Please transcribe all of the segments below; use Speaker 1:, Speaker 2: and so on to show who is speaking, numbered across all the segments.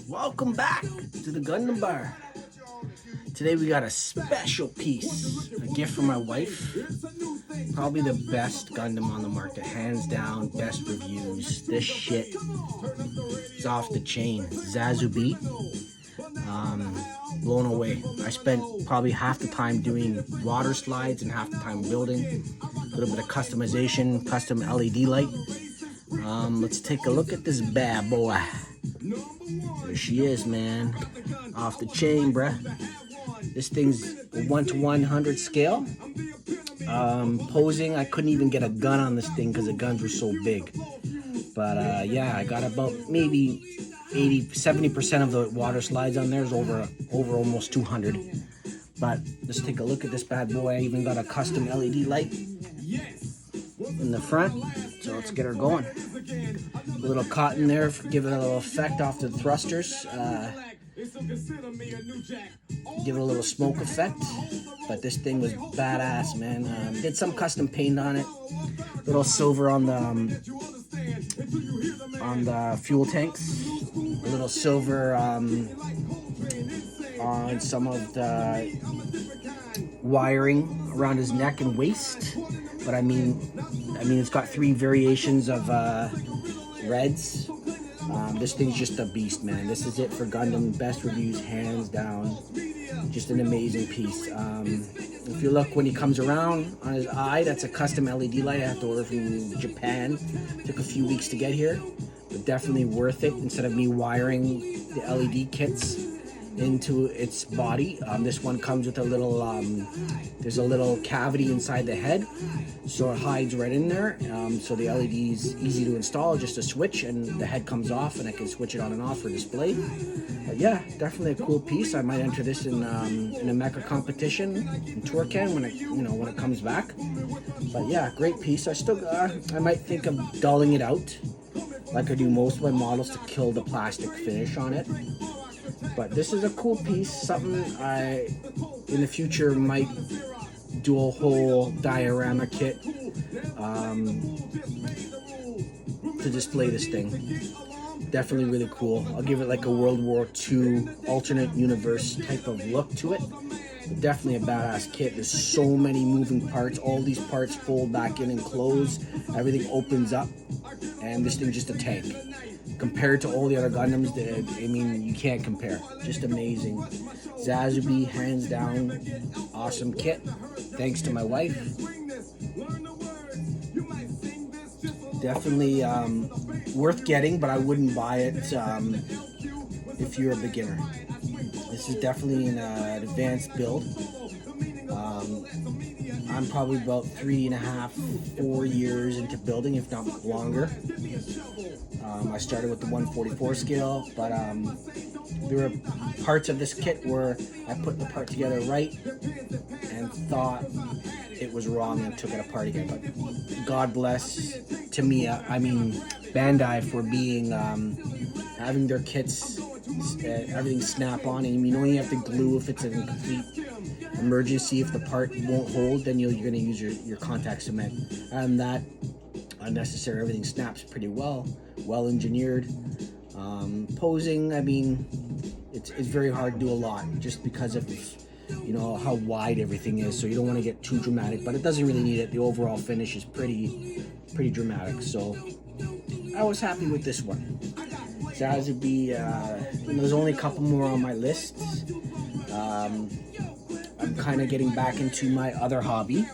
Speaker 1: Welcome back to the Gundam Bar. Today we got a special piece, a gift from my wife. Probably the best Gundam on the market, hands down, best reviews. This shit is off the chain. Sazabi, blown away. I spent probably half the time doing water slides and half the time building. A little bit of customization, custom LED light. Let's take a look at this bad boy. There she is, man. Off the chain, bruh. This thing's a 1:100 scale. Posing, I couldn't even get a gun on this thing because the guns were so big. But yeah, I got about maybe 70% of the water slides on there is over almost 200. But let's take a look at this bad boy. I even got a custom LED light in the front. So let's get her going. A little cotton there, give it a little effect off the thrusters. Give it a little smoke effect. But this thing was badass, man. Did some custom paint on it. Little silver on the fuel tanks. A little silver on some of the wiring around his neck and waist. But I mean, it's got 3 variations of reds. This thing's just a beast, man. This is it for Gundam. Best reviews, hands down. Just an amazing piece. If you look when he comes around on his eye, that's a custom LED light I have to order from Japan. Took a few weeks to get here, but definitely worth it. Instead of me wiring the LED kits into its body, this one comes with a little there's a little cavity inside the head, so it hides right in there. So the LED is easy to install, just a switch and the head comes off and I can switch it on and off for display. But yeah, definitely a cool piece. I might enter this in a mecha competition in Turkan when it comes back. But yeah, great piece. I might think of dulling it out like I do most of my models to kill the plastic finish on it. But this is a cool piece, something I, in the future, might do a whole diorama kit to display this thing. Definitely really cool. I'll give it like a World War II alternate universe type of look to it. But definitely a badass kit. There's so many moving parts. All these parts fold back in and close. Everything opens up. And this thing's just a tank. Compared to all the other Gundams, I mean, you can't compare. Just amazing. Sazabi, hands down, awesome kit. Thanks to my wife. Definitely worth getting, but I wouldn't buy it if you're a beginner. This is definitely an advanced build. I'm probably about 3.5, 4 years into building, if not longer. I started with the 144 scale, but there were parts of this kit where I put the part together right and thought it was wrong and took it apart again. But God bless Bandai for being having their kits everything snap on, and you only have to glue if it's a complete emergency. If the part won't hold, then you're going to use your contact cement. And that unnecessary, everything snaps pretty well engineered. Posing, I mean, it's very hard to do a lot just because of how wide everything is, so you don't want to get too dramatic, but it doesn't really need it. The overall finish is pretty dramatic, so I was happy with this one. Sazabi, there's only a couple more on my list. I'm kind of getting back into my other hobby,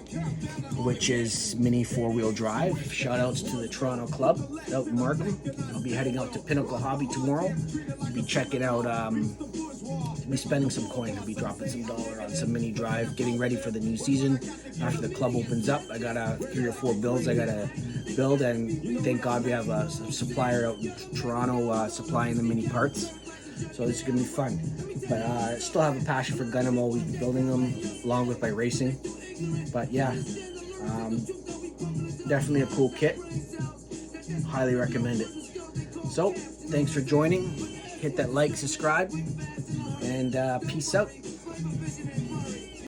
Speaker 1: which is mini 4-wheel drive. Shout outs to the Toronto Club out in Markham. I'll be heading out to Pinnacle Hobby tomorrow to be checking out, to be spending some coin, to be dropping some dollar on some mini drive, getting ready for the new season. After the club opens up, I got 3 or 4 builds I gotta build, and thank God we have a supplier out in Toronto supplying the mini parts. So this is gonna be fun. But I still have a passion for Gundam, always building them along with my racing. But yeah, definitely a cool kit. Highly recommend it. So thanks for joining. Hit that like, subscribe, and peace out.